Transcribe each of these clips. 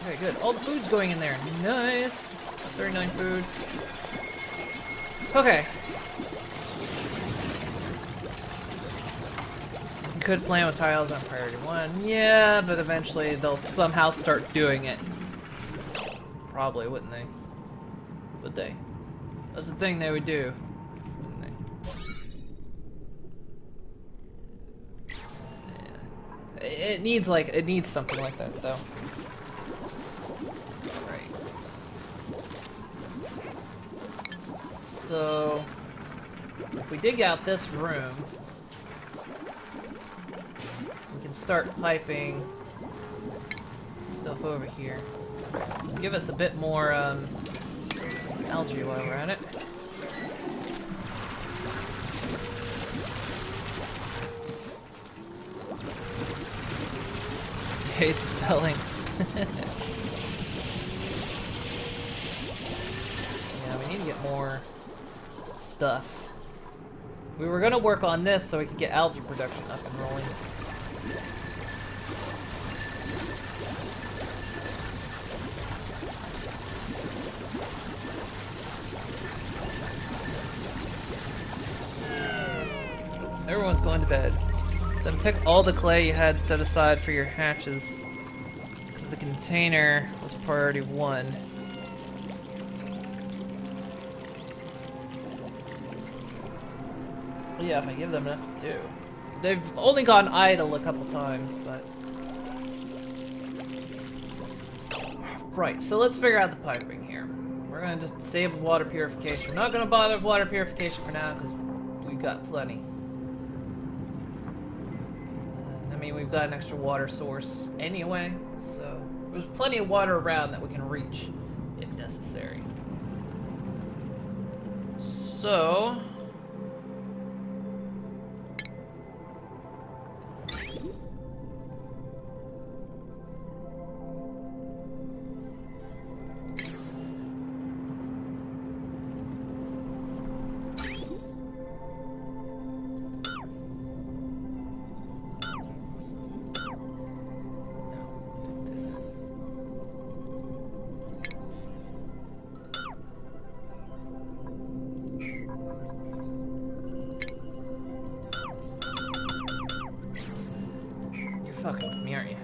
Okay, good. All the food's going in there. Nice. 39 food. Okay. You could plan with tiles on priority 1. Yeah, but eventually they'll somehow start doing it. Probably, wouldn't they? Would they? That's the thing they would do. Wouldn't they? Yeah. It needs something like that, though. So, if we dig out this room, we can start piping stuff over here. Give us a bit more algae while we're at it. I hate spelling. Yeah, we need to get more stuff. We were gonna work on this so we could get algae production up and rolling. Everyone's going to bed. Then pick all the clay you had set aside for your hatches, because the container was priority 1. Yeah, if I give them enough to do. They've only gone idle a couple times, but... Right, so let's figure out the piping here. We're gonna just disable water purification. We're not gonna bother with water purification for now, because we've got plenty. I mean, we've got an extra water source anyway, so... There's plenty of water around that we can reach, if necessary. So... fucking with me, aren't you?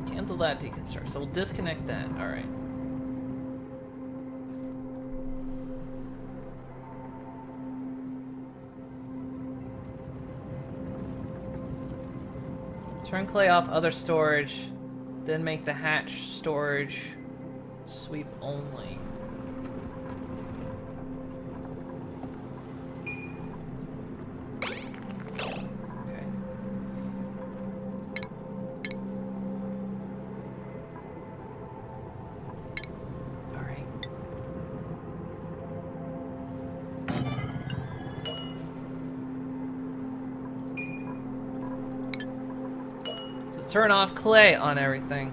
Cancel that deconstruct. So we'll disconnect that. Alright. Turn clay off other storage, then make the hatch storage sweep only. Turn off clay on everything.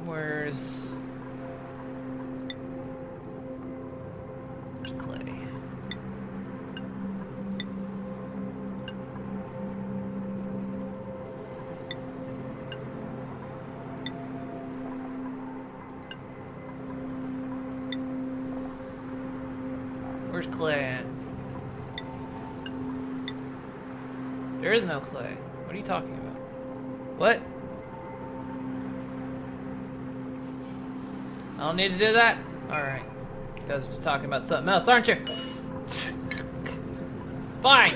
Where's clay? Where's clay at? There is no clay. What are you talking about? What? I don't need to do that? Alright. You guys are just talking about something else, aren't you? Fine!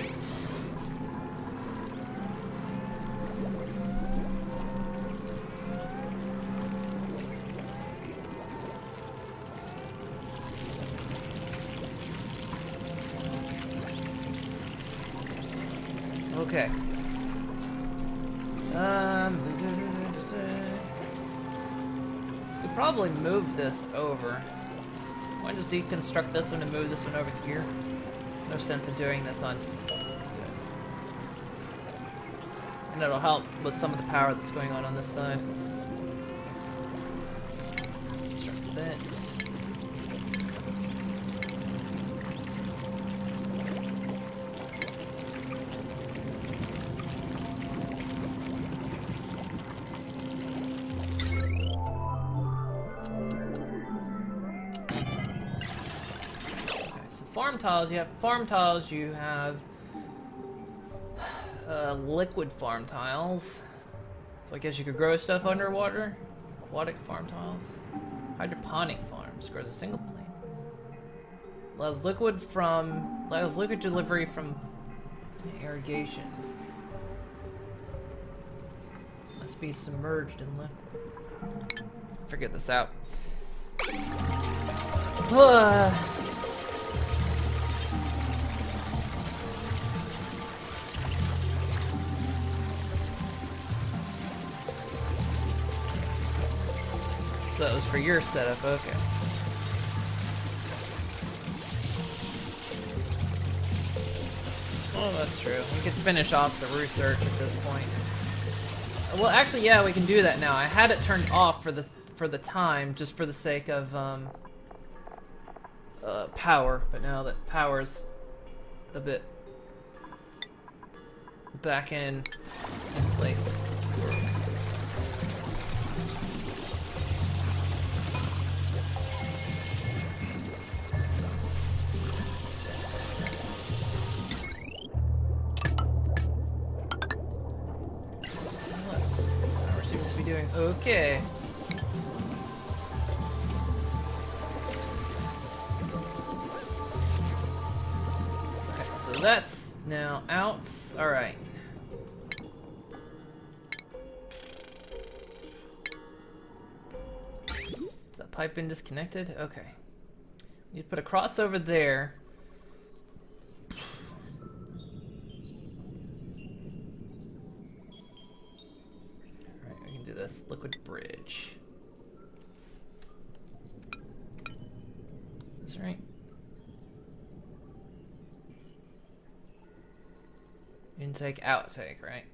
Okay. Could probably move this over. Why just deconstruct this one and move this one over here? No sense in doing this on. Let's do it. And it'll help with some of the power that's going on this side. Construct bits. Farm tiles, you have farm tiles, you have liquid farm tiles. So I guess you could grow stuff underwater. Aquatic farm tiles. Hydroponic farms, grows a single plant. Allows liquid delivery from irrigation. Must be submerged in liquid. Figure this out. So that was for your setup, okay. Oh, that's true. We could finish off the research at this point. Well, actually, yeah, we can do that now. I had it turned off for the time, just for the sake of power. But now that power's a bit back in place. Okay. Okay, so that's now out. Alright. Is that pipe been disconnected? Okay. You put a crossover there. This liquid bridge. That's right. Intake, outtake, right?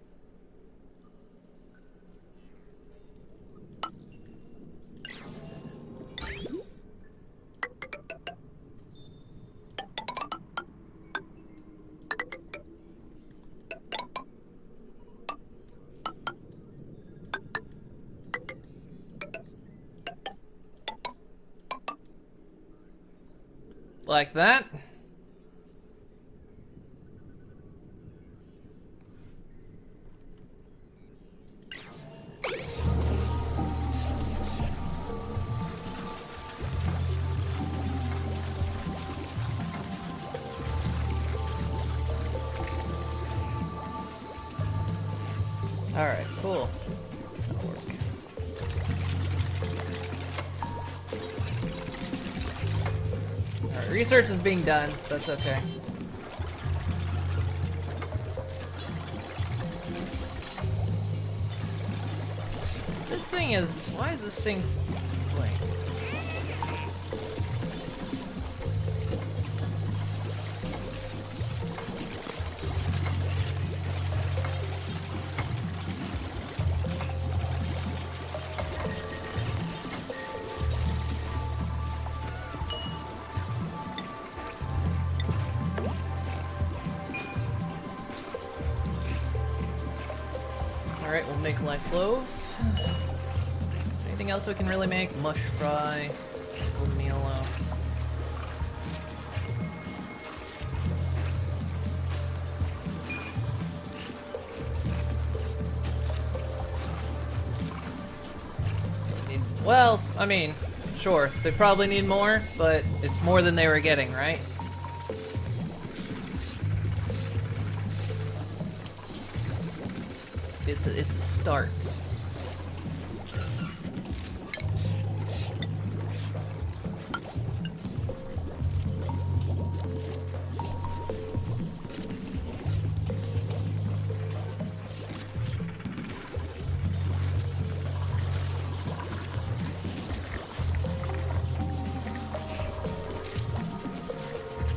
Like that. All right, cool. That'll work. Alright, research is being done. That's okay. This thing is... Why is this thing... Wait. Alright, we'll make a nice loaf. Is there anything else we can really make? Mush fry, little meal loaf. Well, I mean, sure, they probably need more, but it's more than they were getting, right? It's a start.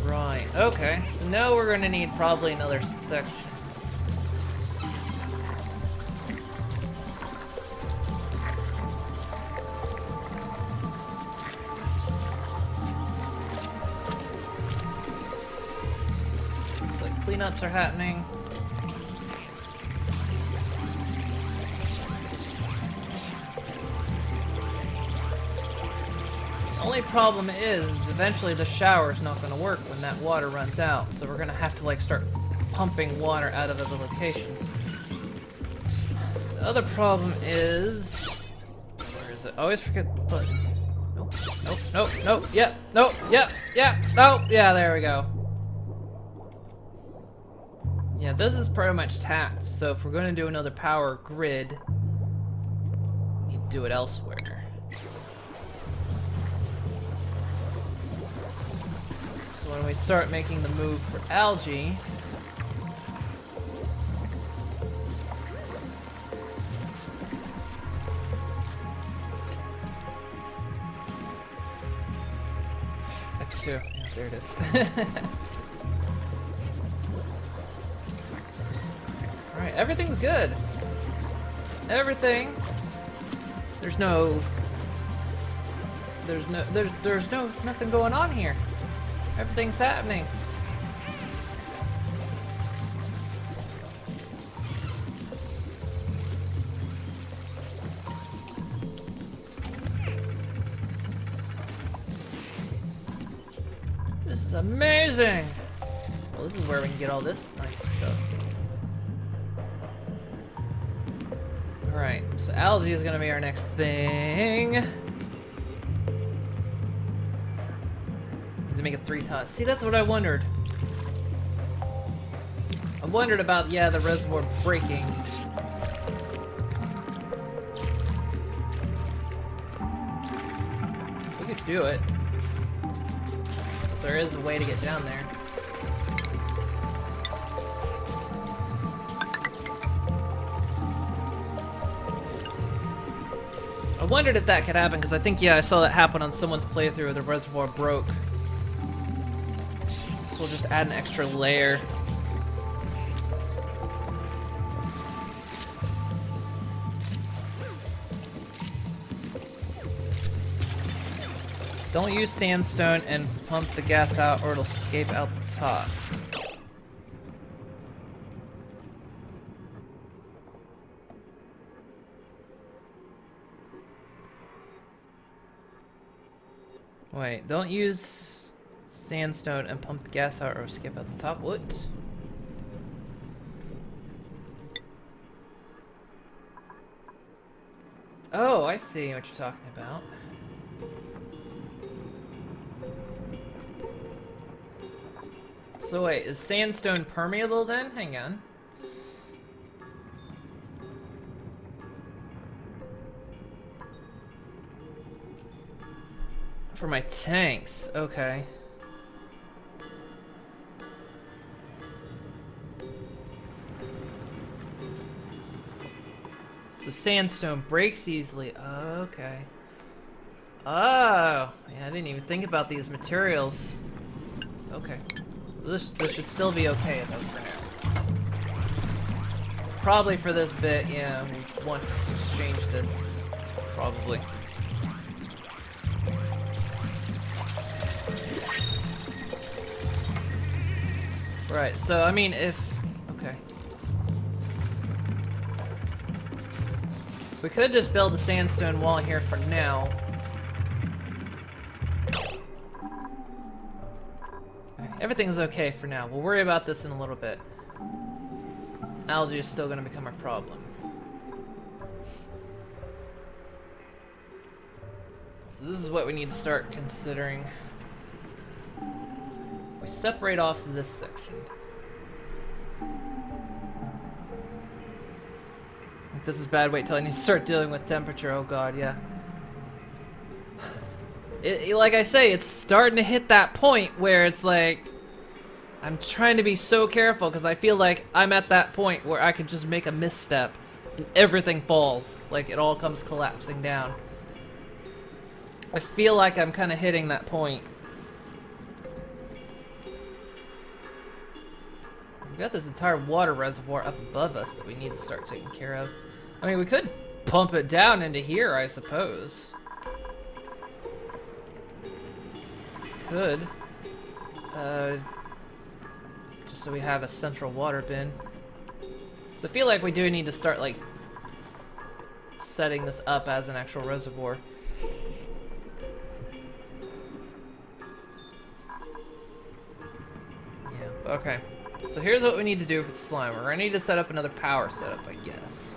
Right, okay, so now we're gonna need probably another section. cleanups are happening. The only problem is, eventually the shower's not going to work when that water runs out, so we're going to have to like start pumping water out of other locations. The other problem is... Where is it? I always forget the button. Nope, nope, nope, nope, yep, nope, yep, yeah, nope, yeah, there we go. Yeah, this is pretty much tapped, so if we're going to do another power grid, we need to do it elsewhere. So when we start making the move for algae, X2, yeah, there it is. Alright, everything's good. Everything. There's nothing going on here. Everything's happening. This is amazing. Well, this is where we can get all this nice stuff. Alright, so algae is gonna be our next thing. To make it 3 tons. See, that's what I wondered. I wondered about, yeah, the reservoir breaking. We could do it. There is a way to get down there. I wondered if that could happen, because I think, yeah, I saw that happen on someone's playthrough where the reservoir broke. So we'll just add an extra layer. Don't use sandstone and pump the gas out or it'll escape out the top. Wait, don't use sandstone and pump the gas out or escape out the top. What? Oh, I see what you're talking about. So wait, is sandstone permeable then? Hang on. For my tanks, okay. So sandstone breaks easily. Okay. Oh, yeah, I didn't even think about these materials. Okay. This should still be okay though for now. Probably for this bit, yeah, we want to exchange this. Probably. Right, so I mean if... okay. We could just build a sandstone wall here for now. Everything's okay for now. We'll worry about this in a little bit. Algae is still going to become a problem. So this is what we need to start considering. We separate off this section. If this is bad, wait till I need to start dealing with temperature. Oh god, yeah. Like I say, it's starting to hit that point where it's like I'm trying to be so careful because I feel like I'm at that point where I could just make a misstep and everything falls, like it all comes collapsing down. I feel like I'm kind of hitting that point. We've got this entire water reservoir up above us that we need to start taking care of. I mean, we could pump it down into here, I suppose. Could. Just just so we have a central water bin. So I feel like we do need to start, like, setting this up as an actual reservoir. Yeah, okay. So here's what we need to do for the slime. We're gonna need to set up another power setup, I guess.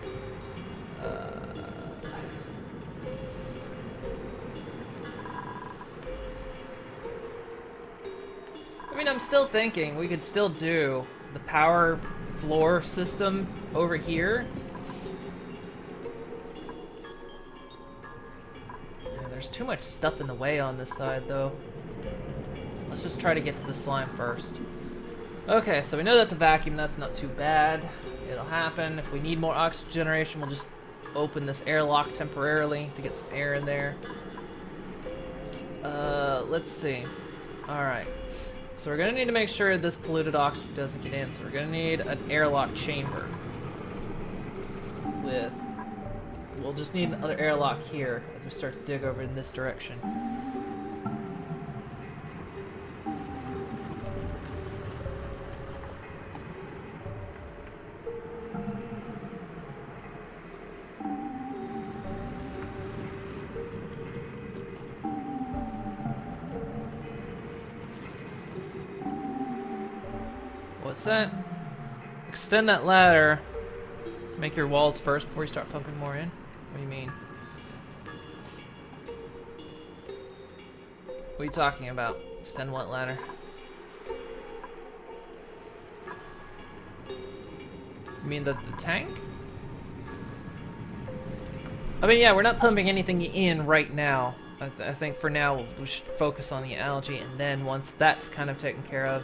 I mean, I'm still thinking we could still do the power floor system over here. Yeah, there's too much stuff in the way on this side, though. Let's just try to get to the slime first. Okay, so we know that's a vacuum. That's not too bad. It'll happen. If we need more oxygen generation, we'll just open this airlock temporarily to get some air in there. Let's see. Alright. So we're going to need to make sure this polluted oxygen doesn't get in. So we're going to need an airlock chamber. We'll just need another airlock here as we start to dig over in this direction. What's that? Extend that ladder. Make your walls first before you start pumping more in? What do you mean? What are you talking about? Extend what ladder? You mean the tank? I mean, yeah, we're not pumping anything in right now. I think for now we should focus on the algae, and then once that's kind of taken care of,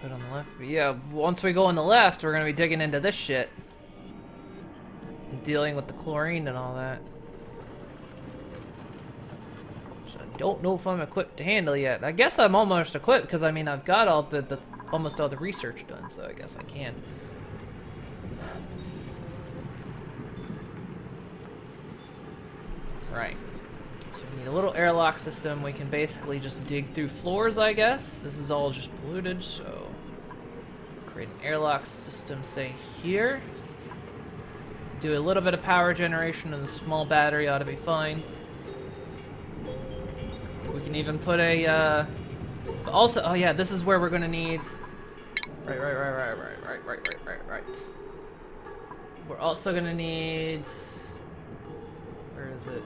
put on the left. But yeah, once we go on the left, we're gonna be digging into this shit and dealing with the chlorine and all that. So I don't know if I'm equipped to handle yet. I guess I'm almost equipped because I mean I've got all the almost all the research done, so I guess I can. Right. So we need a little airlock system. We can basically just dig through floors, I guess. This is all just polluted, so create an airlock system, say here. Do a little bit of power generation and a small battery ought to be fine. We can even put a, also, oh yeah, this is where we're gonna need, right. We're also gonna need, where is it?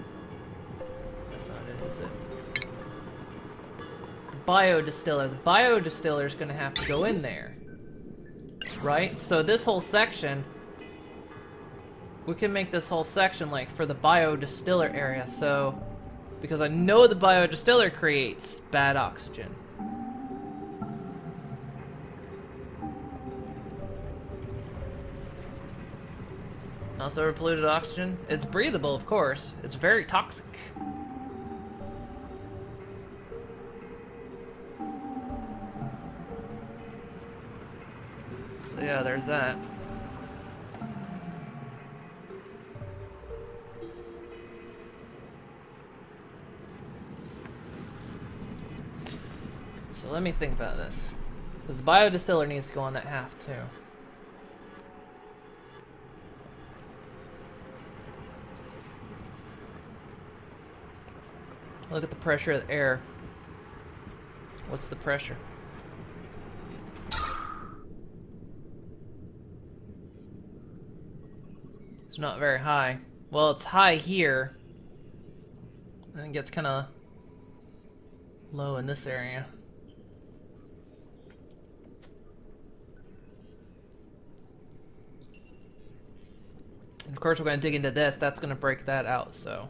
That's not it, is it? The biodistiller. The biodistiller is gonna have to go in there. Right? So this whole section, we can make this whole section like for the biodistiller area, so because I know the biodistiller creates bad oxygen. Also polluted oxygen. It's breathable, of course. It's very toxic. So yeah, there's that. So let me think about this. Because the biodistiller needs to go on that half too. Look at the pressure of the air. What's the pressure? It's not very high. Well, it's high here. And it gets kind of low in this area. And of course, we're going to dig into this. That's going to break that out, so.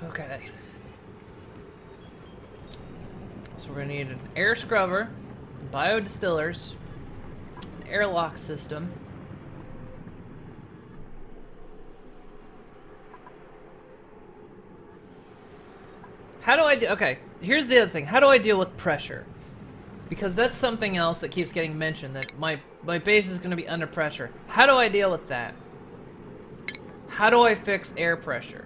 Okay. So we're gonna need an air scrubber, biodistillers, an airlock system, How do I do? Okay, here's the other thing. How do I deal with pressure? Because that's something else that keeps getting mentioned, that my base is going to be under pressure. How do I deal with that? How do I fix air pressure?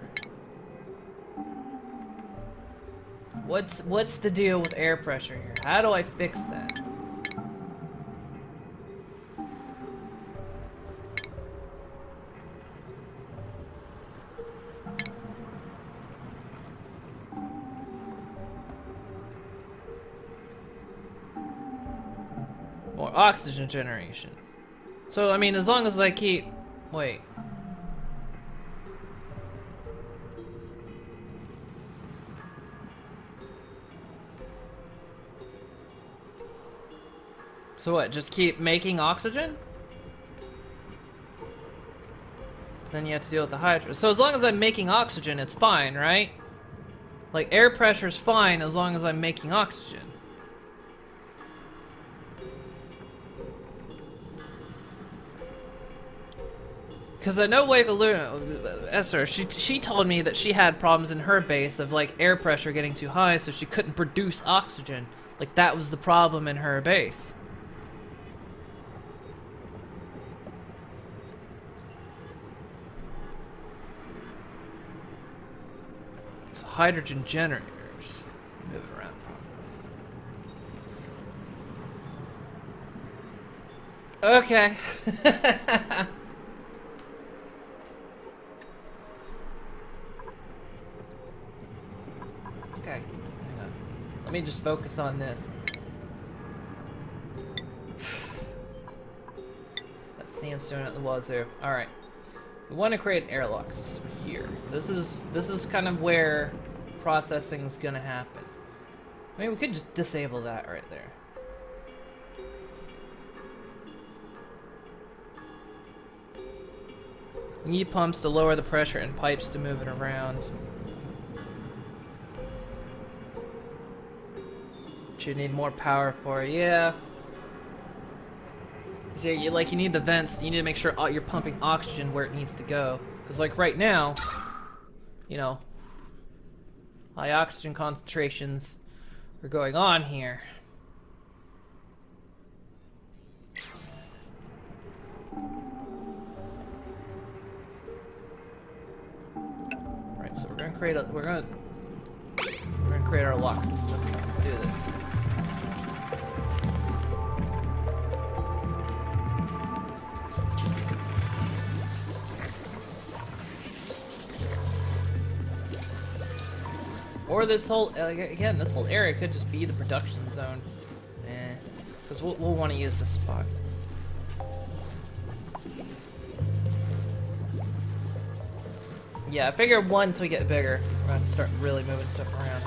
What's the deal with air pressure here? How do I fix that? More oxygen generation. So, I mean, as long as I keep... Wait. So what, just keep making oxygen? Then you have to deal with the hydrogen. So as long as I'm making oxygen, it's fine, right? Like, air pressure's fine as long as I'm making oxygen. Because I know Luna, Esther, she told me that she had problems in her base of, like, air pressure getting too high, so she couldn't produce oxygen. Like, that was the problem in her base. So hydrogen generators. Move it around properly. Okay. Okay, hang on. Let me just focus on this. That's sandstone at the wazoo. Alright. We want to create an airlock system here. This is kind of where processing's gonna happen. I mean, we could just disable that right there. We need pumps to lower the pressure and pipes to move it around. You need more power for it, yeah. So you need the vents. You need to make sure you're pumping oxygen where it needs to go. Because like right now, you know, high oxygen concentrations are going on here. Right, so we're gonna create our lock system. Let's do this. Or this whole, again, this whole area could just be the production zone. Because we'll want to use this spot. Yeah, I figure once we get bigger, we're going to start really moving stuff around.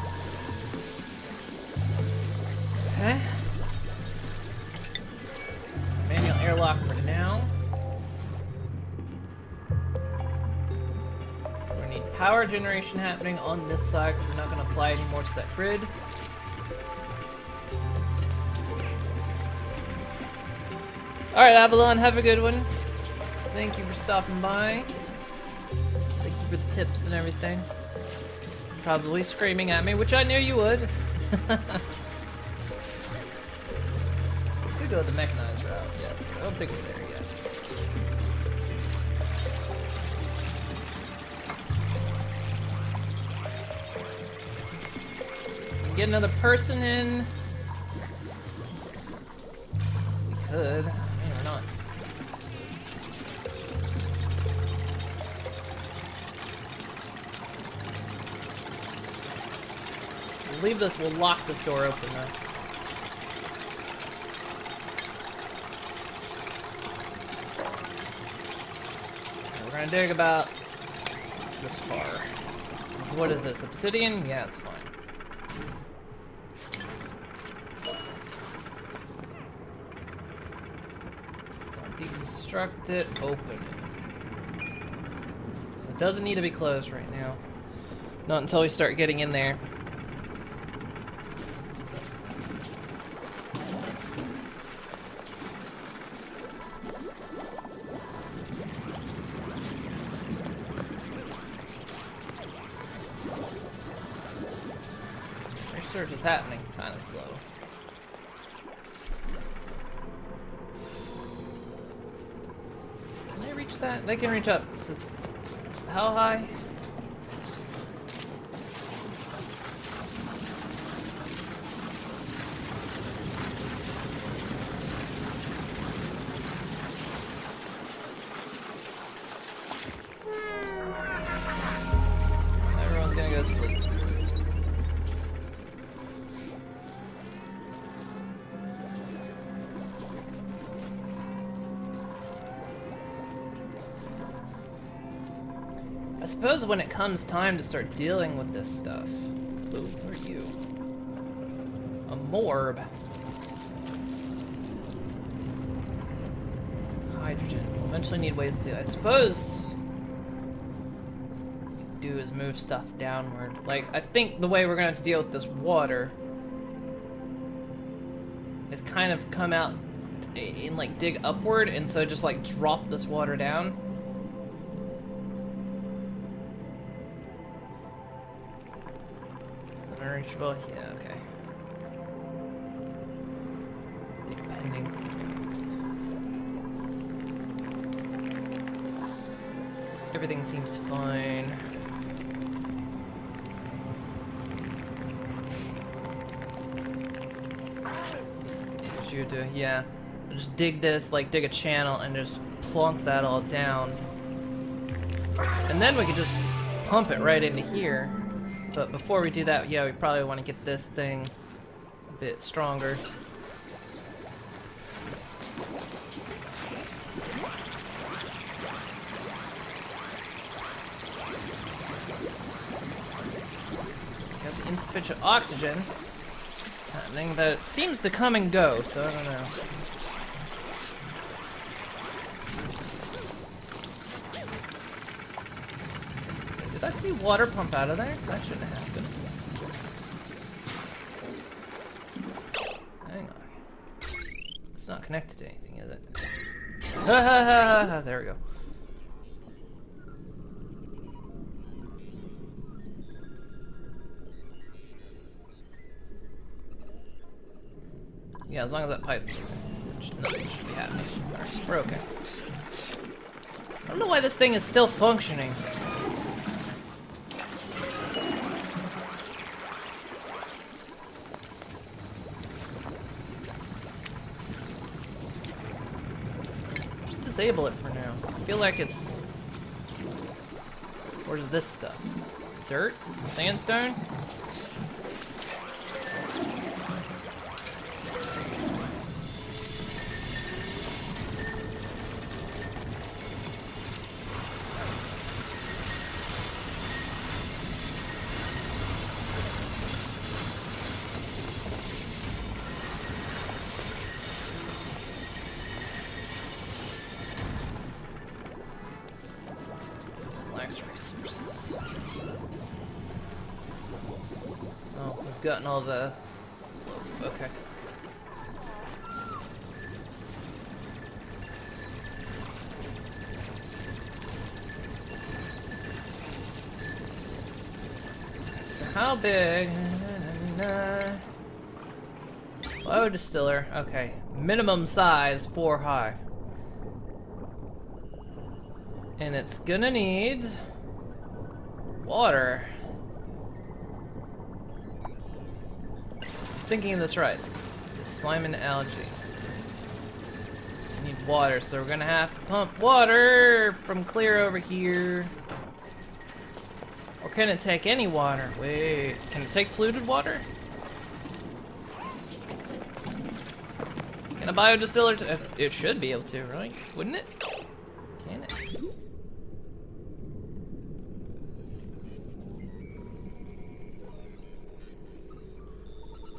Okay. Manual airlock for now. Power generation happening on this side because we're not going to apply any more to that grid. Alright, Avalon, have a good one. Thank you for stopping by. Thank you for the tips and everything. Probably screaming at me, which I knew you would. Could go the mechanized route, yeah. I don't think it's there yet. Get another person in. We could. Maybe or not. We'll leave this. We'll lock this door open though. We're gonna dig about this far. What is this? Obsidian? Yeah, it's fine. Deconstruct it, open it. It doesn't need to be closed right now. Not until we start getting in there. research is happening kind of slow. Can they reach that? They can reach up. How high? Everyone's gonna go sleep. I suppose when it comes time to start dealing with this stuff. Ooh, who are you? A morb. Hydrogen. We'll eventually need ways to. I suppose. What we can do is move stuff downward. Like, I think the way we're gonna have to deal with this water is kind of come out and like dig upward, and so just like drop this water down. Unreachable? Yeah, okay. Depending. Everything seems fine. That's what you would do, yeah. Just dig this, like dig a channel and just plonk that all down. And then we could just pump it right into here. But before we do that, yeah, we probably want to get this thing a bit stronger. Got the insufficient oxygen happening, but it seems to come and go, so I don't know. Did I see water pump out of there? That shouldn't have happened. Hang on. It's not connected to anything, is it? There we go. Yeah, as long as that pipe, nothing should be happening. Alright, we're okay. I don't know why this thing is still functioning. Disable it for now. I feel like it's... Where's this stuff? Dirt? Sandstone? Resources. Oh, we've gotten all the loaf. Okay. So how big? Oh, distiller. Okay. Minimum size 4 high. And it's gonna need water. Thinking of this right. Slime and algae. So we need water, so we're gonna have to pump water from clear over here. Or can it take any water? Wait, can it take polluted water? Can a biodistiller? It should be able to, right? Wouldn't it? Can it?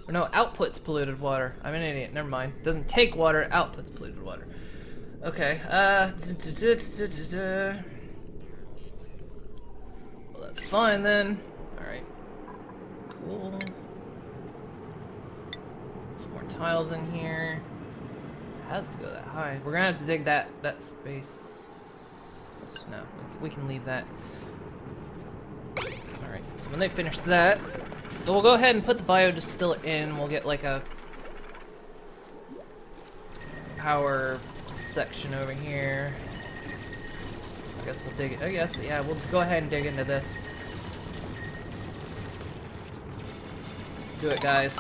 Or no, outputs polluted water. I'm an idiot. Never mind. Doesn't take water, outputs polluted water. Okay. Well, that's fine then. All right. Cool. Some more tiles in here. It has to go that high. We're gonna have to dig that space. No, we can leave that. All right. So when they finish that. So we'll go ahead and put the biodistiller in. We'll get like a power section over here. I guess we'll dig it. I guess, yeah, we'll go ahead and dig into this. Do it, guys.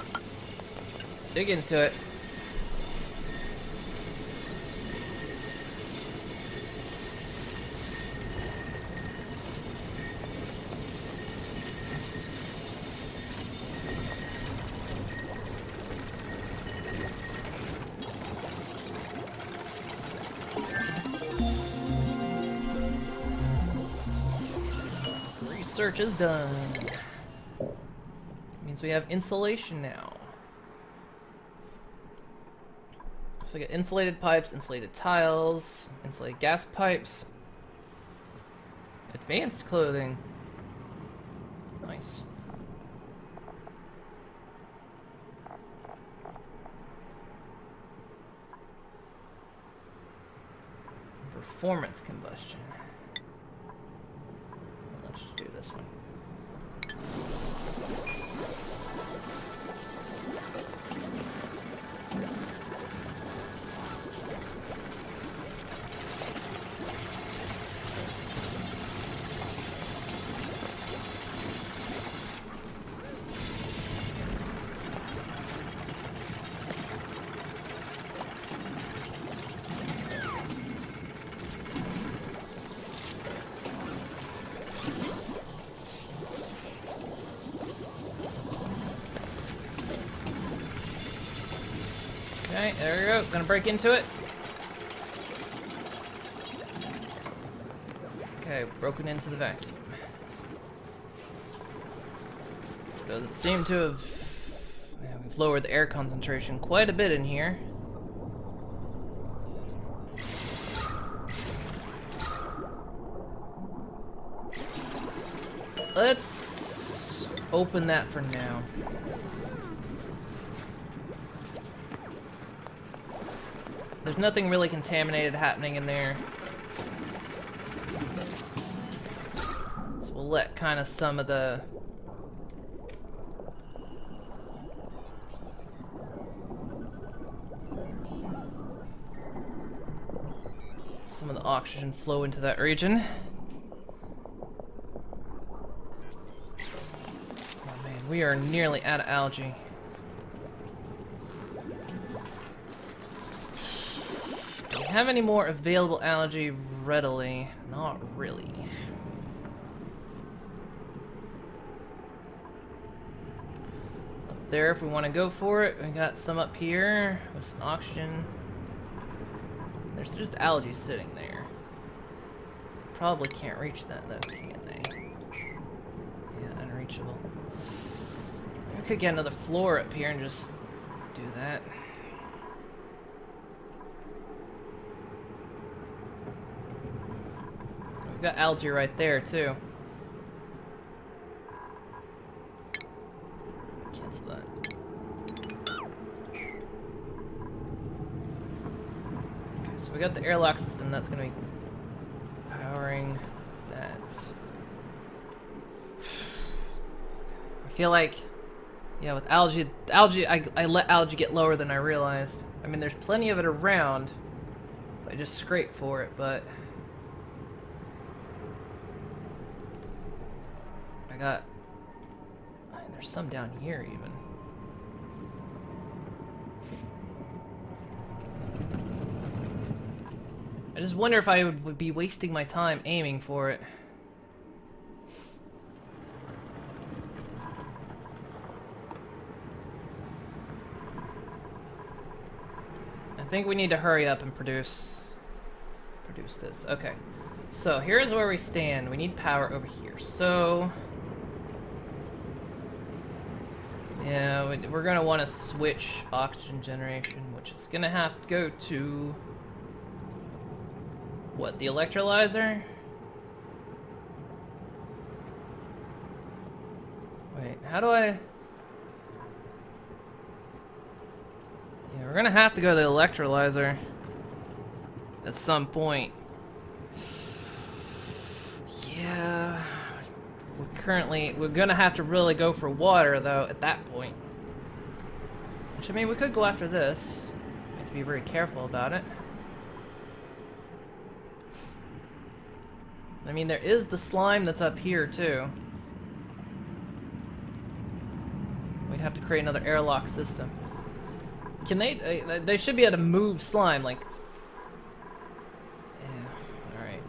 Dig into it. Research is done. Means we have insulation now. So we get insulated pipes, insulated tiles, insulated gas pipes, advanced clothing. Nice. Performance combustion. Let's just do this one. Okay, there we go. Gonna break into it. Okay, broken into the vacuum. Doesn't seem to have... Yeah, we've lowered the air concentration quite a bit in here. Let's open that for now. There's nothing really contaminated happening in there. So we'll let kind of some of the... oxygen flow into that region. Oh man, we are nearly out of algae. Do we have any more available algae readily? Not really. Up there, if we want to go for it, we got some up here with some oxygen. There's just algae sitting there. They probably can't reach that though, can they? Yeah, unreachable. We could get another floor up here and just do that. We've got algae right there too. Cancel that. So we got the airlock system that's going to be powering that. I feel like, yeah, with algae, I let algae get lower than I realized. I mean, there's plenty of it around if I just scrape for it, but there's some down here even. I just wonder if I would be wasting my time aiming for it. I think we need to hurry up and produce this. Okay. So here's where we stand. We need power over here. So yeah, we're gonna want to switch oxygen generation, which is gonna have to go to what, the electrolyzer? Wait, how do I... Yeah, we're gonna have to go to the electrolyzer at some point. Yeah, we currently... We're gonna have to really go for water, though, at that point. Which, I mean, we could go after this. We have to be very careful about it. I mean, there is the slime that's up here, too. We'd have to create another airlock system. Can they should be able to move slime, like... Yeah, alright.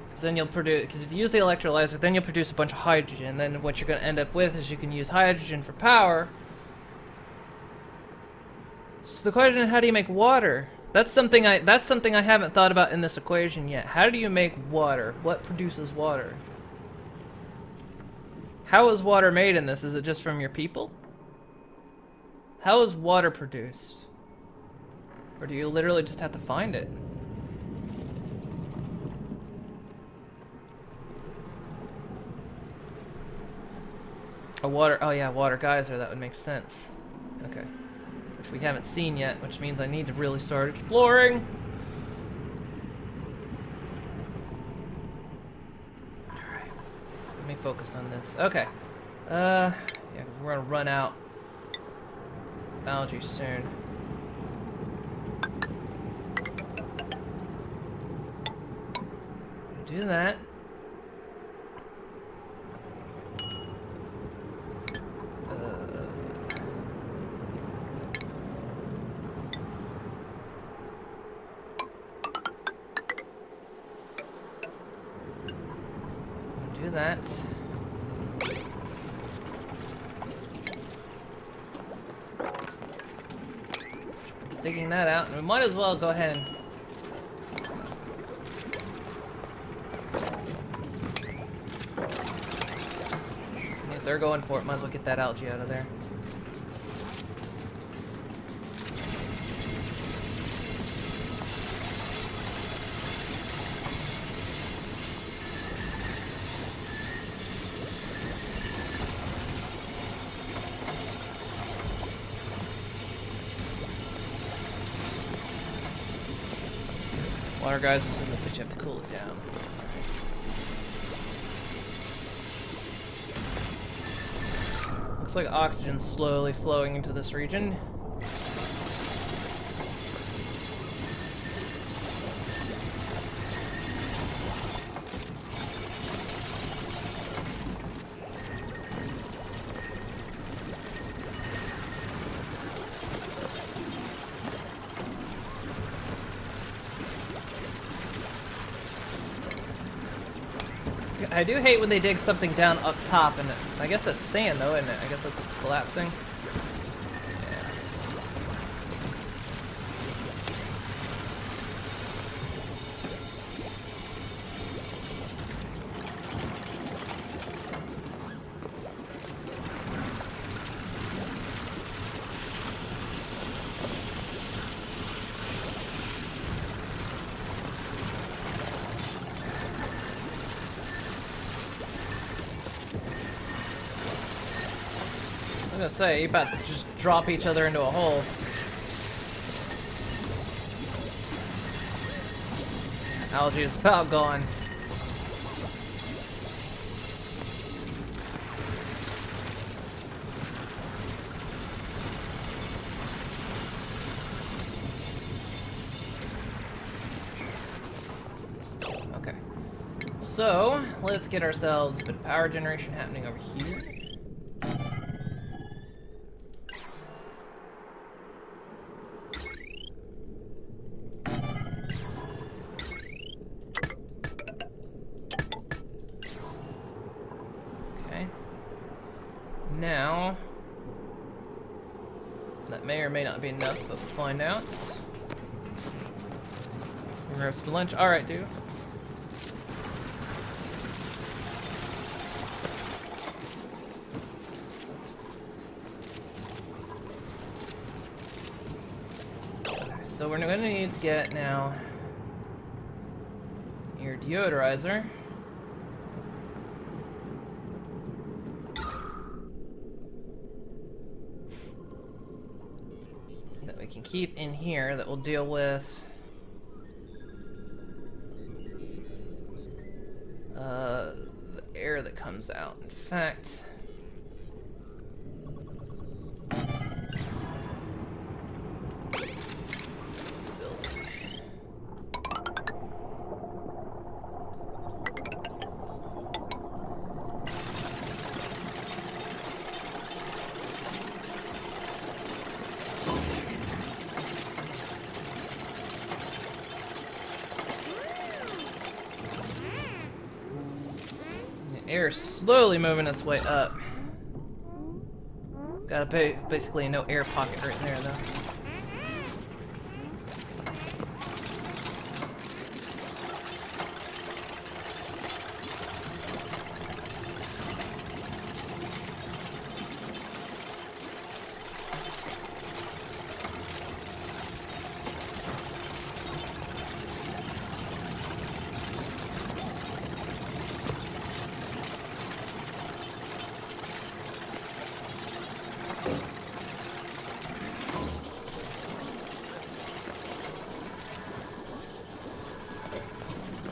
Because then you'll produce... Because if you use the electrolyzer, then you'll produce a bunch of hydrogen. Then what you're going to end up with is you can use hydrogen for power. So the question is, how do you make water? That's something I haven't thought about in this equation yet. How do you make water? What produces water? How is water made in this? Is it just from your people? How is water produced? Or do you literally just have to find it? A water, oh yeah, water geyser, that would make sense. Okay. Which we haven't seen yet, which means I need to really start exploring. Alright. Let me focus on this. Okay. Yeah, we're gonna run out of algae soon. Do that. Do that. Digging that out, and we might as well go ahead and if they're going for it, might as well get that algae out of there. Water geysers, but you have to cool it down. Looks like oxygen's slowly flowing into this region. I do hate when they dig something down up top, and I guess that's sand though, isn't it? I guess that's what's collapsing. I was gonna say, you about to just drop each other into a hole. Algae is about gone. Okay. So, let's get ourselves a bit of power generation happening over here. Now, that may or may not be enough, but we'll find out. We're gonna have some lunch. Alright, dude. Okay, so we're gonna need to get now your deodorizer. We can keep in here that will deal with it comes out. In fact, air is slowly moving its way up. Got basically no air pocket right there, though.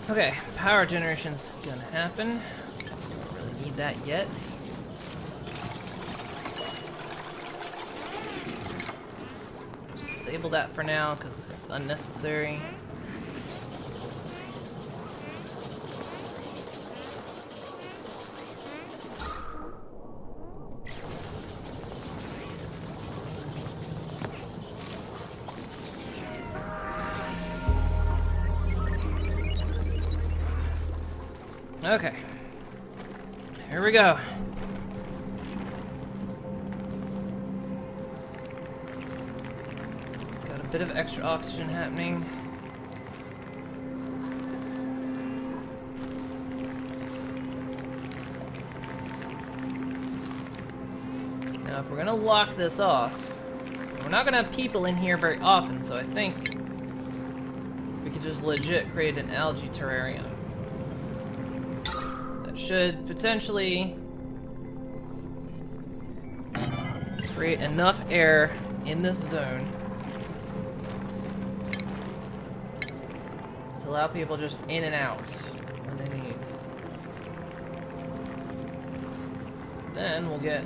Okay, power generation's gonna happen. Don't really need that yet. Just disable that for now because it's unnecessary. Okay, here we go. Got a bit of extra oxygen happening. Now, if we're gonna lock this off, we're not gonna have people in here very often, so I think we could just legit create an algae terrarium. Should potentially create enough air in this zone to allow people just in and out when they need. Then we'll get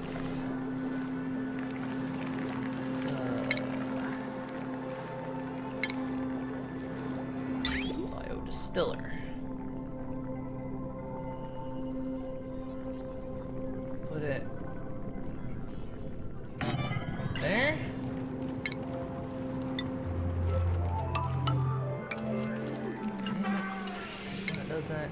biodistiller. Put it right there. That does that.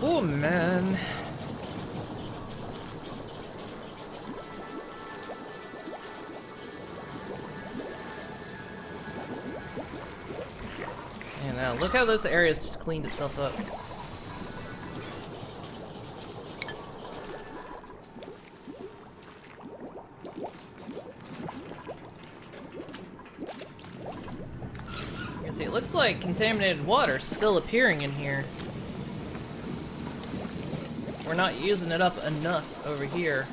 Oh man. And now look how this area's just cleaned itself up. You see, it looks like contaminated water is still appearing in here. We're not using it up enough over here.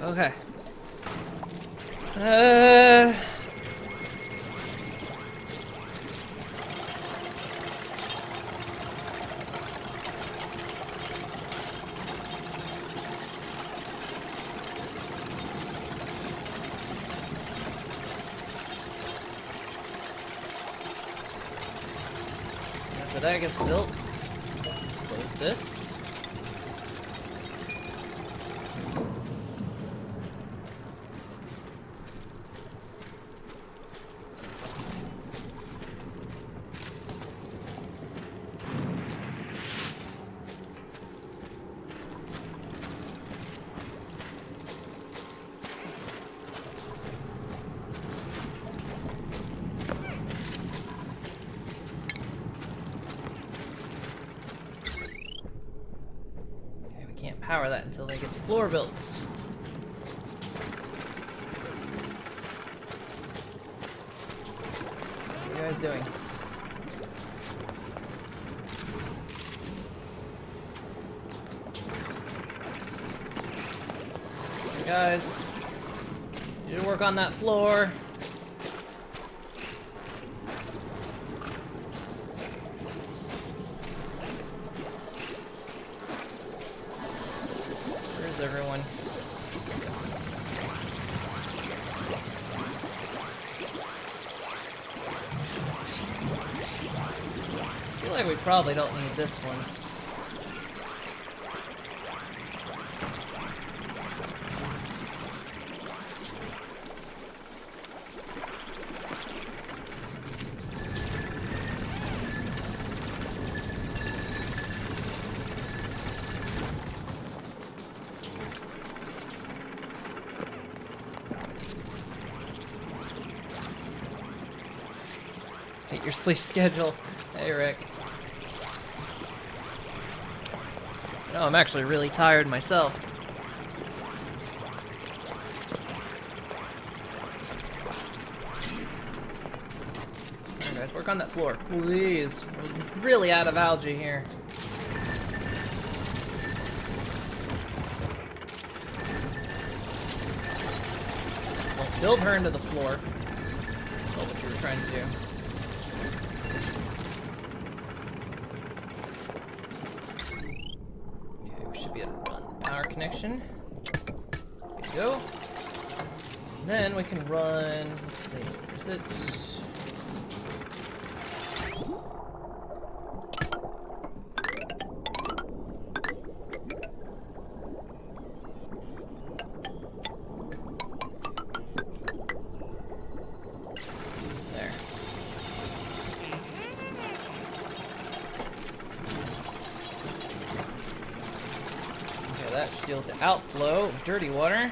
Okay. After that gets built, close this. power that until they get the floor built. What are you guys doing? Hey guys, you need to work on that floor. Where's everyone? I feel like we probably don't need this one. Hate your sleep schedule. Hey, Rick. No, I'm actually really tired myself. Alright guys, work on that floor, please. We're really out of algae here. Well, build her into the floor. That's all what you were trying to do. Connection. There we go. Then we can run. Let's see. Where's it? There. That should deal with the outflow of dirty water.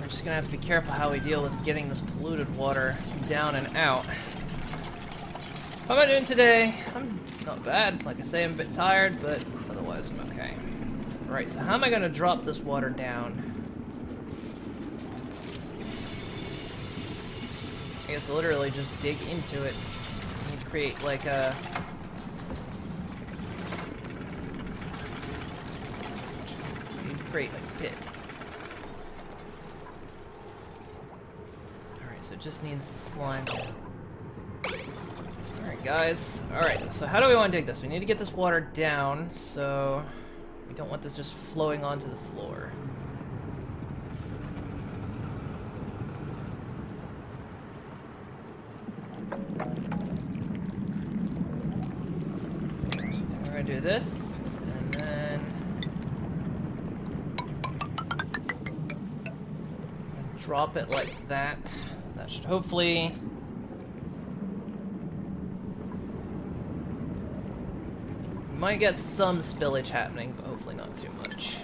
Just gonna have to be careful how we deal with getting this polluted water down and out. How am I doing today? I'm not bad. Like I say, I'm a bit tired, but otherwise I'm okay. Alright, so how am I gonna drop this water down? I guess literally just dig into it. I need to create like a... I need to create like a pit. So it just needs the slime. Alright guys, alright, so how do we want to dig this? We need to get this water down, so we don't want this just flowing onto the floor. So we're going to do this, and then drop it like that. That should hopefully... We might get some spillage happening, but hopefully not too much.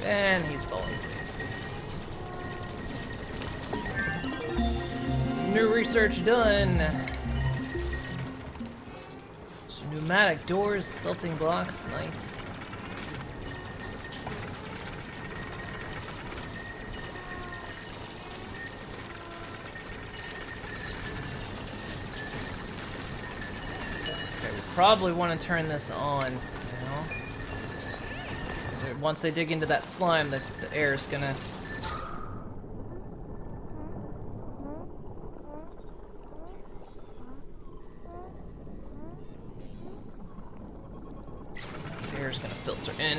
And he's fallen asleep. New research done. So pneumatic doors, sculpting blocks, nice. Okay, we probably want to turn this on. Once they dig into that slime, the air is gonna... in.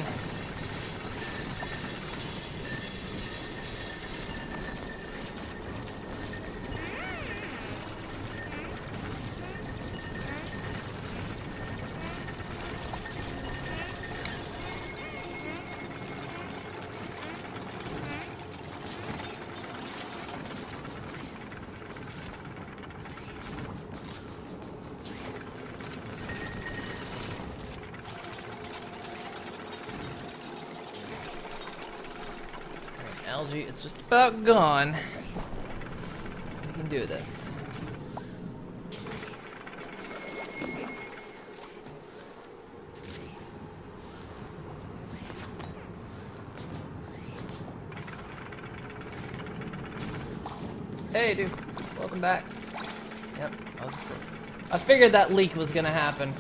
Algae is just about gone. We can do this. Hey, dude. Welcome back. Yep. I figured that leak was gonna happen.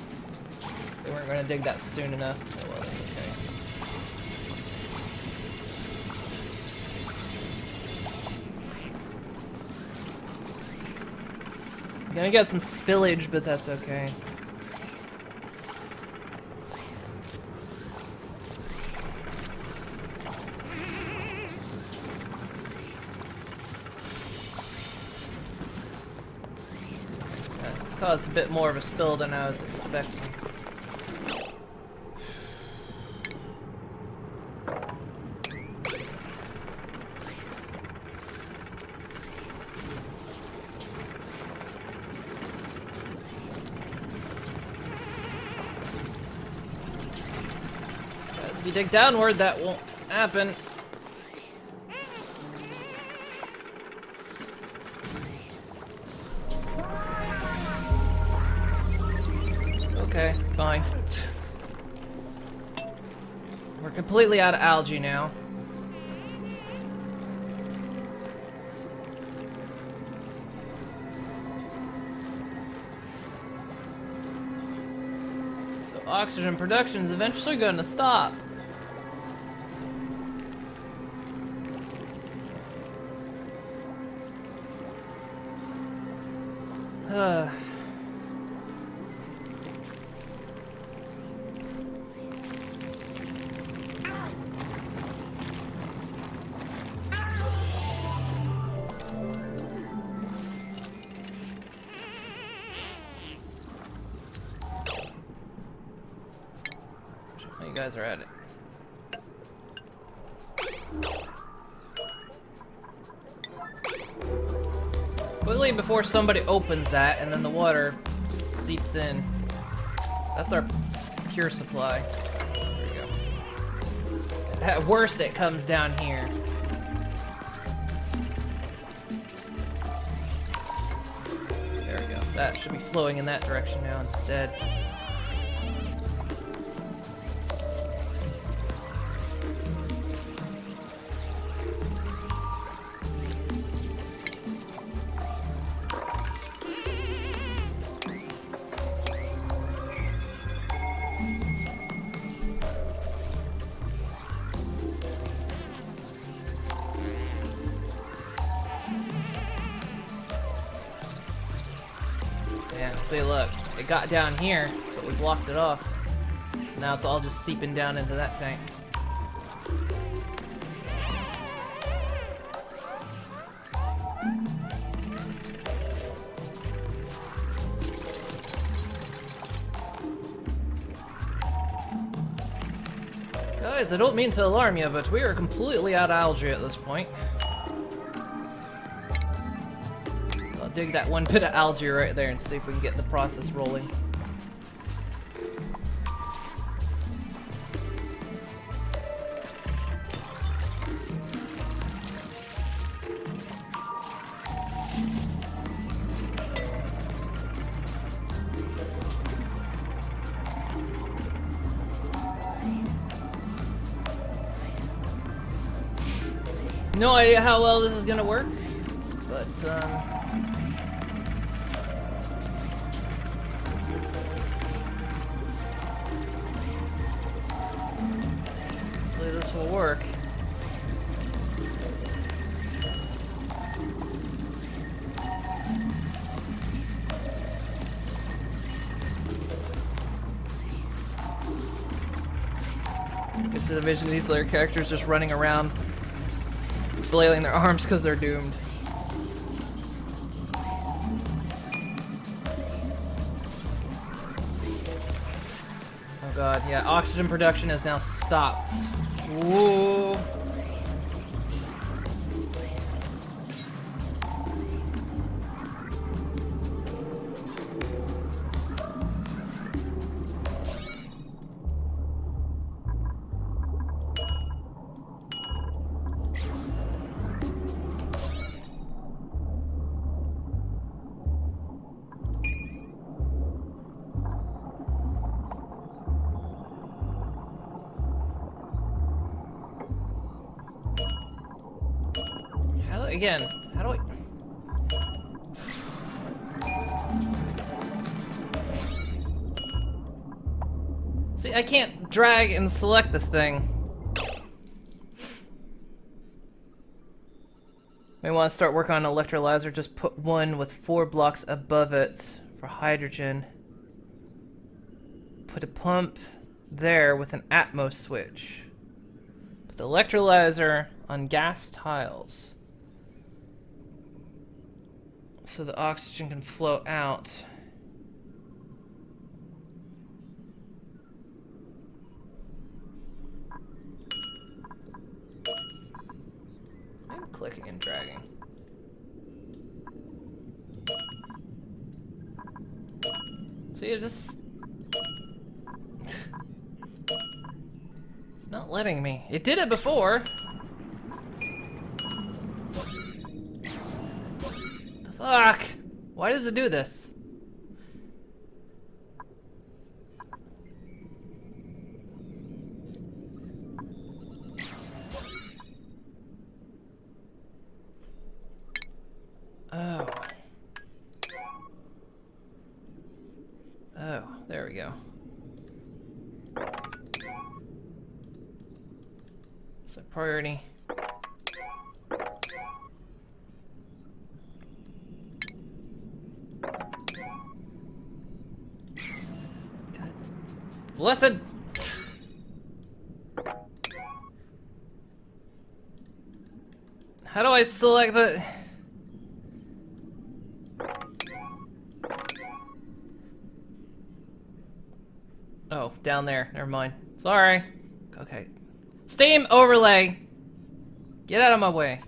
They weren't gonna dig that soon enough. Oh, well, that's okay. Gonna get some spillage, but that's okay. That caused a bit more of a spill than I was expecting. If you dig downward, that won't happen. Okay, fine. We're completely out of algae now. So oxygen production is eventually going to stop. You guys are at it. Quickly before somebody opens that and then the water seeps in. That's our pure supply. There we go. At worst, it comes down here. There we go. That should be flowing in that direction now instead. See, look, it got down here, but we blocked it off. Now it's all just seeping down into that tank. Guys, I don't mean to alarm you, but we are completely out of algae at this point. Dig that one bit of algae right there and see if we can get the process rolling. No idea how well this is gonna work, but this will work. Just envision these layer characters just running around, flailing their arms because they're doomed. Oh god, yeah, oxygen production has now stopped. Whoa. Again, how do I... See, I can't drag and select this thing. We want to start working on an electrolyzer. Just put one with 4 blocks above it for hydrogen. Put a pump there with an Atmos switch. Put the electrolyzer on gas tiles, so the oxygen can flow out. I'm clicking and dragging. See, it just... It's not letting me. It did it before. Fuck! Why does it do this? Oh. Oh, there we go. So priority. Blessed! How do I select the... Oh, down there. Never mind. Sorry. Okay. Steam overlay! Get out of my way.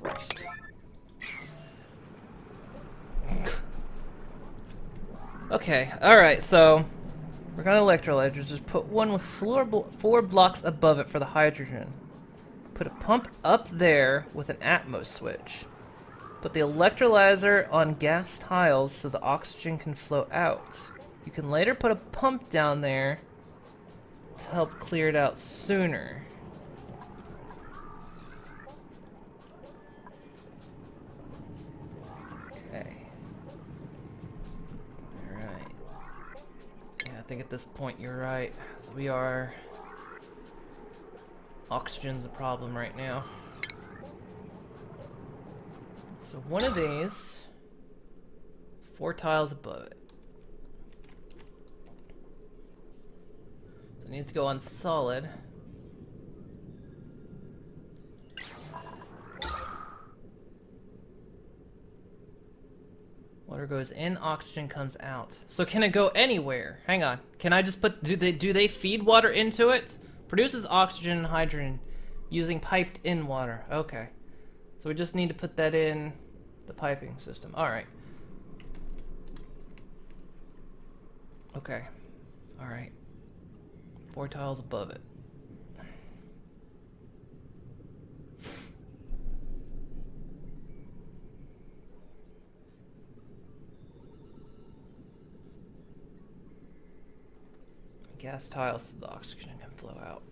Christ. Okay, alright, so... We're gonna electrolyzers. Just put one with 4 blocks above it for the hydrogen. Put a pump up there with an Atmos switch. Put the electrolyzer on gas tiles so the oxygen can flow out. You can later put a pump down there to help clear it out sooner. Okay. Alright. Yeah, I think at this point you're right. So we are... Oxygen's a problem right now. So one of these, 4 tiles above it. So it needs to go on solid. Water goes in, oxygen comes out. So can it go anywhere? Hang on. Can I just put, do they feed water into it? Produces oxygen and hydrogen using piped in water. Okay. So we just need to put that in the piping system. Alright. Okay. Alright. 4 tiles above it. Gas tiles so the oxygen can flow out.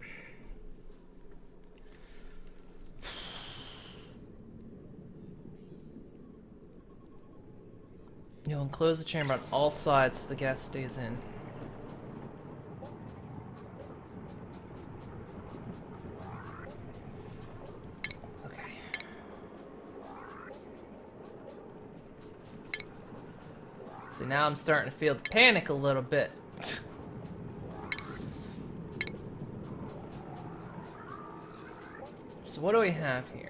You'll enclose the chamber on all sides so the gas stays in. Okay. So now I'm starting to feel the panic a little bit. So what do we have here?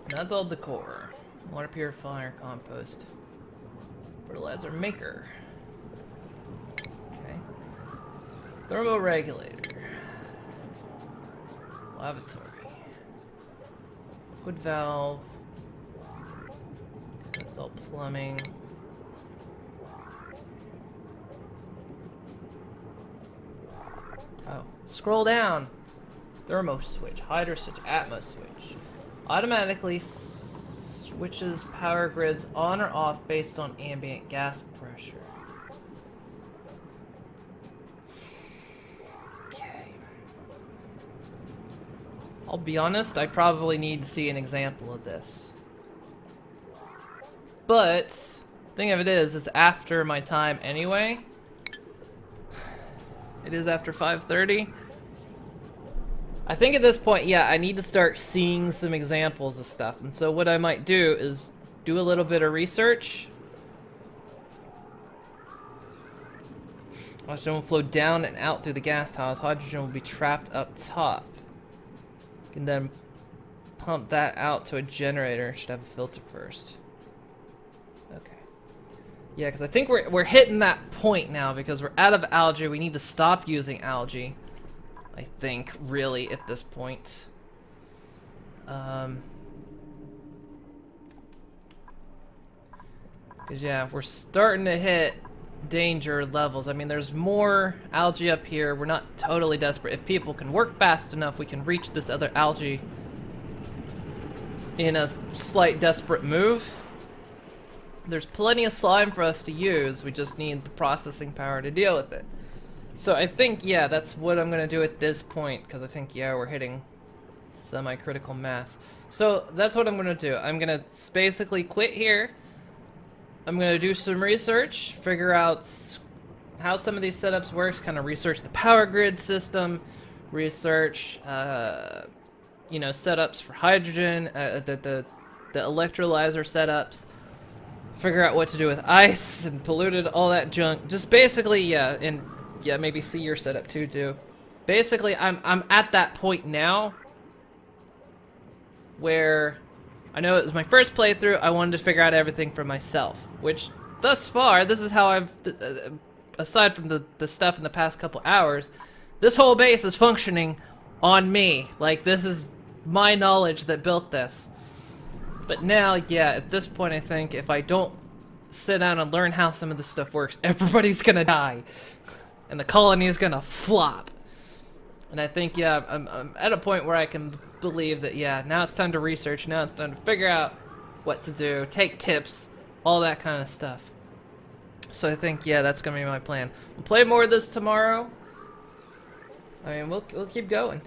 That's all decor. Water purifier, compost, fertilizer maker. Okay. Thermoregulator. Lavatory. Liquid valve. That's all plumbing. Oh, scroll down. Thermo switch, hydro switch, atmos switch. Automatically switches power grids on or off based on ambient gas pressure. Okay. I'll be honest, I probably need to see an example of this. But, the thing of it is, it's after my time anyway. It is after 5:30. I think at this point, yeah, I need to start seeing some examples of stuff. And so what I might do is do a little bit of research. Oxygen will flow down and out through the gas tiles. Hydrogen will be trapped up top. You can then pump that out to a generator. Should have a filter first. Okay. Yeah, because I think we're hitting that point now because we're out of algae. We need to stop using algae. I think, really, at this point. Because, yeah, we're starting to hit danger levels. I mean, there's more algae up here. We're not totally desperate. If people can work fast enough, we can reach this other algae in a slight desperate move. There's plenty of slime for us to use. We just need the processing power to deal with it. So I think, yeah, that's what I'm going to do at this point, because I think, yeah, we're hitting semi-critical mass. So that's what I'm going to do. I'm going to basically quit here. I'm going to do some research, figure out how some of these setups works, kind of research the power grid system, research, you know, setups for hydrogen, the electrolyzer setups, figure out what to do with ice and polluted, all that junk. Just basically, yeah, and yeah, maybe see your setup too. Basically, I'm at that point now where I know it was my first playthrough. I wanted to figure out everything for myself, which thus far, this is how I've, aside from the stuff in the past couple hours, this whole base is functioning on me. Like, this is my knowledge that built this. But now, yeah, at this point, I think if I don't sit down and learn how some of this stuff works, everybody's gonna die. And the colony is gonna flop. And I think, yeah, I'm at a point where I can believe that, yeah, now it's time to research, now it's time to figure out what to do, take tips, all that kind of stuff. So I think, yeah, that's gonna be my plan. We'll play more of this tomorrow. I mean, we'll keep going.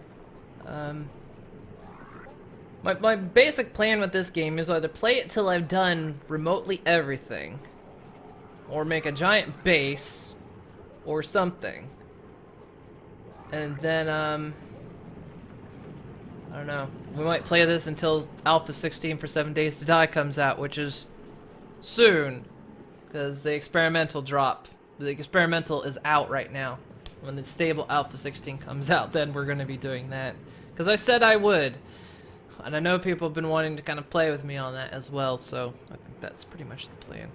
My basic plan with this game is either play it till I've done remotely everything, or make a giant base, or something. And then, I don't know. We might play this until Alpha 16 for 7 Days to Die comes out, which is soon, because the experimental drop. The experimental is out right now. When the stable Alpha 16 comes out, then we're going to be doing that. Because I said I would. And I know people have been wanting to kind of play with me on that as well, so I think that's pretty much the plan.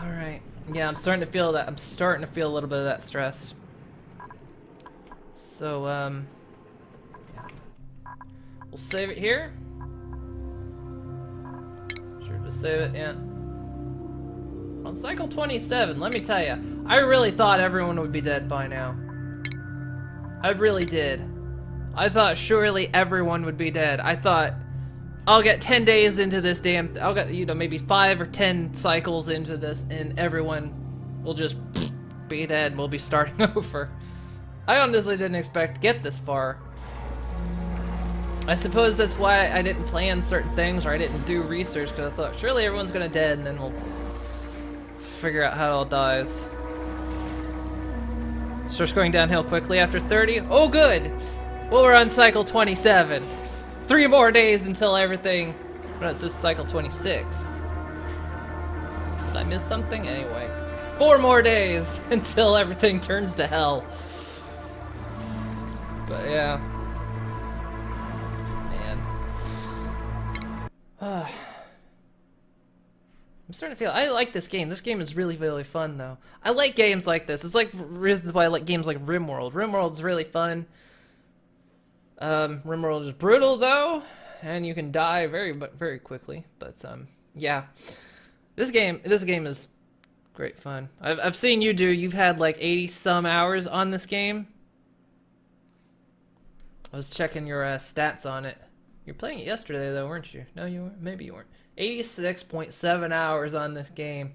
Alright. Yeah, I'm starting to feel that. I'm starting to feel a little bit of that stress. So, yeah. We'll save it here. Sure, just save it, yeah. On cycle 27, let me tell you, I really thought everyone would be dead by now. I really did. I thought surely everyone would be dead. I thought, I'll get 10 days into this damn I'll get, you know, maybe 5 or 10 cycles into this and everyone will just be dead and we'll be starting over. I honestly didn't expect to get this far. I suppose that's why I didn't plan certain things or I didn't do research, because I thought surely everyone's gonna dead and then we'll figure out how it all dies. Starts going downhill quickly after 30. Oh good! Well, we're on cycle 27. 3 more days until everything... No, it's this cycle 26. Did I miss something? Anyway. 4 more days until everything turns to hell. But yeah. I'm starting to feel I like this game. This game is really, really fun though. I like games like this. It's like reasons why I like games like RimWorld. RimWorld's really fun. RimWorld is brutal though, and you can die very quickly. But yeah, this game is great fun. I've seen you do. You've had like 80 some hours on this game. I was checking your stats on it. You're playing it yesterday though, weren't you? No, you weren't. Maybe you weren't. 86.7 hours on this game.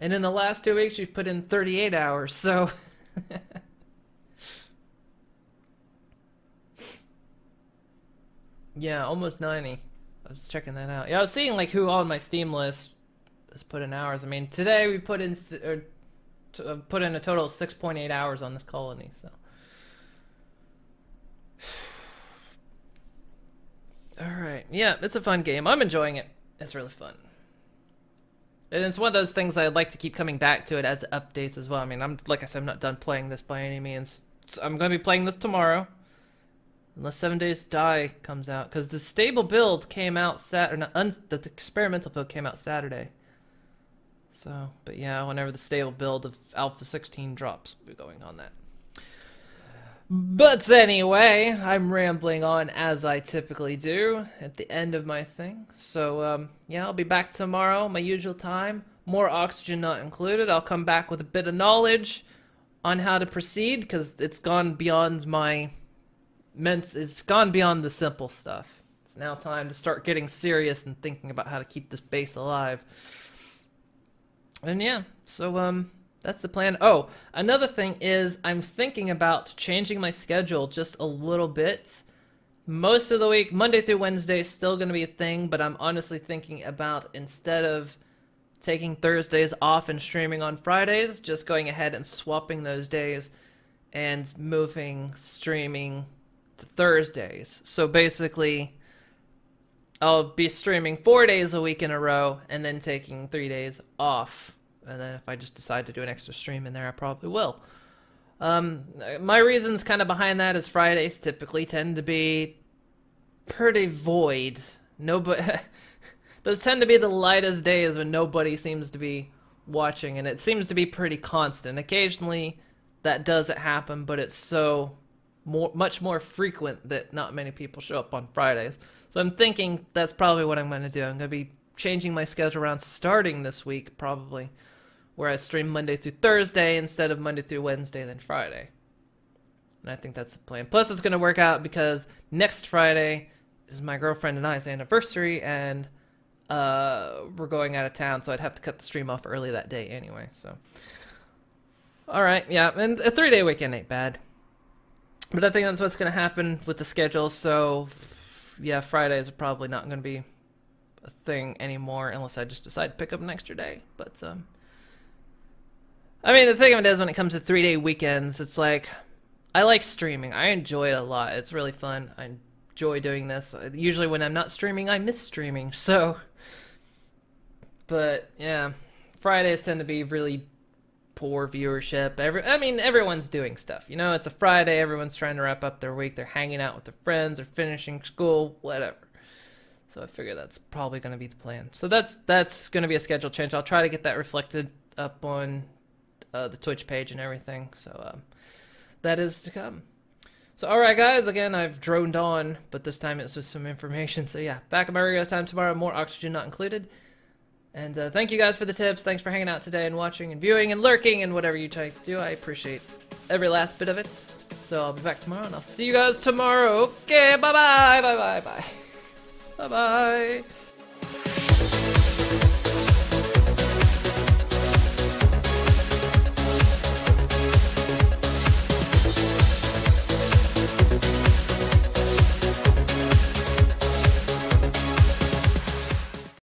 And in the last 2 weeks, you've put in 38 hours, so... yeah, almost 90. I was checking that out. Yeah, I was seeing like who on my Steam list has put in hours. I mean, today we put in a total of 6.8 hours on this colony, so... Alright, yeah, it's a fun game. I'm enjoying it. It's really fun. And it's one of those things I'd like to keep coming back to it as updates as well. I mean, like I said, I'm not done playing this by any means. I'm going to be playing this tomorrow. Unless 7 Days to Die comes out. Because the stable build came out the experimental build came out Saturday. So, but yeah, whenever the stable build of Alpha 16 drops, we'll be going on that. But anyway, I'm rambling on as I typically do at the end of my thing. So, yeah, I'll be back tomorrow, my usual time. More oxygen not included. I'll come back with a bit of knowledge on how to proceed, because it's gone beyond it's gone beyond the simple stuff. It's now time to start getting serious and thinking about how to keep this base alive. And yeah, so, that's the plan. Oh, another thing is I'm thinking about changing my schedule just a little bit. Most of the week, Monday through Wednesday is still going to be a thing, but I'm honestly thinking about, instead of taking Thursdays off and streaming on Fridays, just going ahead and swapping those days and moving streaming to Thursdays. So basically, I'll be streaming 4 days a week in a row and then taking 3 days off. And then if I just decide to do an extra stream in there, I probably will. My reasons kind of behind that is Fridays typically tend to be pretty void. Those tend to be the lightest days when nobody seems to be watching, and it seems to be pretty constant. Occasionally that doesn't happen, but it's much more frequent that not many people show up on Fridays. So I'm thinking that's probably what I'm going to do. I'm going to be changing my schedule around starting this week, probably, where I stream Monday through Thursday instead of Monday through Wednesday, then Friday. And I think that's the plan. Plus, it's going to work out because next Friday is my girlfriend and I's anniversary, and we're going out of town, so I'd have to cut the stream off early that day anyway. So, all right, yeah, and a 3-day weekend ain't bad. But I think that's what's going to happen with the schedule. So, yeah, Fridays are probably not going to be a thing anymore unless I just decide to pick up an extra day. But I mean, the thing of it is, when it comes to 3-day weekends, it's like, I like streaming. I enjoy it a lot. It's really fun. I enjoy doing this. Usually when I'm not streaming, I miss streaming. So, but yeah, Fridays tend to be really poor viewership. I mean, everyone's doing stuff. You know, it's a Friday. Everyone's trying to wrap up their week. They're hanging out with their friends. They're finishing school, whatever. So I figure that's probably going to be the plan. So that's going to be a schedule change. I'll try to get that reflected up on the Twitch page and everything. So that is to come. So alright guys, again, I've droned on, but this time it's with some information. So yeah, back at my regular time tomorrow, more oxygen not included. And thank you guys for the tips. Thanks for hanging out today and watching and viewing and lurking and whatever you try to do. I appreciate every last bit of it. So I'll be back tomorrow and I'll see you guys tomorrow. Okay, bye-bye, bye-bye, bye. Bye-bye.